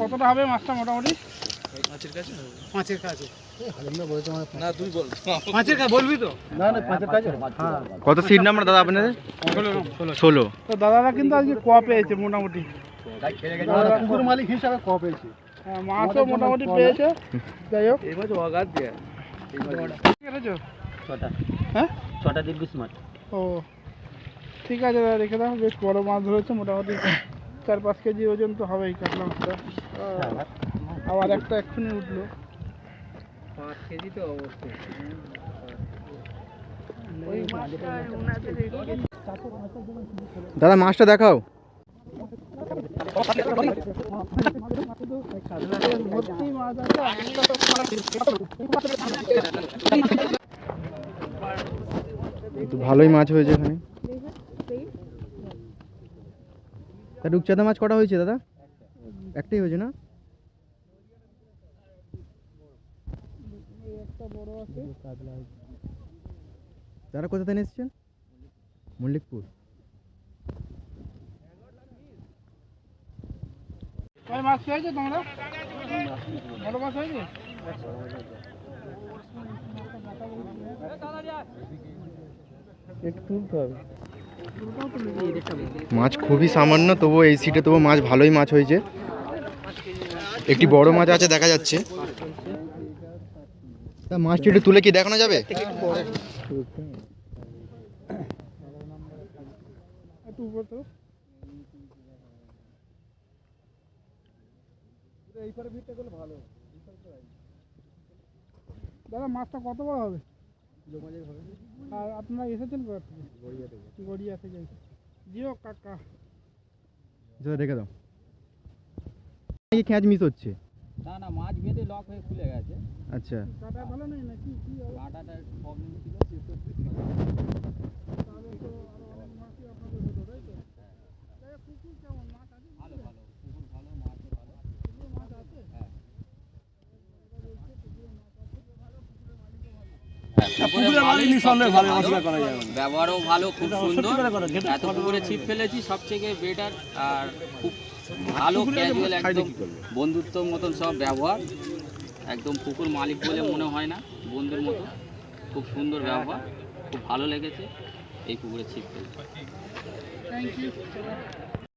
কতটা হবে মাছটা মোটামুটি? পাঁচের কাছে না তুই বল। পাঁচের কাছে বলবি তো? না না 5-এর কাছে। হ্যাঁ কত সিট নাম্বার দাদা আপনাদের? 16। তো দাদারা কিন্তু আজকে ক পেয়েছে মোটামুটি। পুকুর মালিক হিসাবে ক পেয়েছি। হ্যাঁ মাছও মোটামুটি পেয়েছে। যাই হোক এই মাছ অগাধ দেয়া। কেটেছো? 6টা। হ্যাঁ 6টা 20 মাছ। ও ঠিক আছে দাদা রেখে দাও। বেশ বড় মাছ ধরেছে মোটামুটি 4-5 কেজি ওজন তো হবেই কাতলা মাছটা। আবার একটা এক্ষুনি উঠলো। 5 কেজি তো অবশ্যই। ওই মাছটা উনাদের এদিকে দাদা মাছটা দেখাও। ভর্তি মাছ আছে। তো ভালোই মাছ হয়েছে এখানে। তা রূপচাঁদা মাছ কটা হয়েছে দাদা? একটাই হয়েছে না? একটা বড় আছে। তারা কোথা থেকে এসেছেন? মল্লিকপুর। কয় মাছ পেয়েছো তোমরা? বড় মাছ হয়েছে? একটু তুলতে হবে। মাছ খুবই সামান্য, তবু এই সিটে তবু মাছ ভালোই মাছ হয়েছে। একটি বড় মাছ আছে দেখা যাচ্ছে। তা মাছটি একটু তুলে কি দেখানো যাবে? একটু উপর তো। দাদা মাছটা কত বড় হবে? আর আপনারা এসেছেন কোথা থেকে? গড়িয়া থেকে। জিও কাকা। রেখে দাও। খ্যাঁচ মিস হচ্ছে। না না মাছ বেঁধে লক হয়ে খুলে গেছে। আচ্ছা কাটা ভালো নেই নাকি? কি কাঁটাটার প্রবলেম ছিল। তাহলে তো আরো অনেক মাছই আপনাদের হতো তাই তো? তাই পুকুর কেমন মাছ আছে? ভালো ভালো পুকুর ভালো মাছ ভালো। পুকুরে মাছ আছে? হ্যাঁ ব্যবহারও ভালো, খুব সুন্দর। এত পুকুরে ছিপ ফেলেছি সবথেকে বেটার। আর খুব ভালো ক্যাজুয়াল, একদম বন্ধুত্ব মতন সব ব্যবহার। একদম পুকুর মালিক বলে মনে হয় না, বন্ধুর মতো। খুব সুন্দর ব্যবহার, খুব ভালো লেগেছে এই পুকুরে ছিপ ফেলতে। Thank you.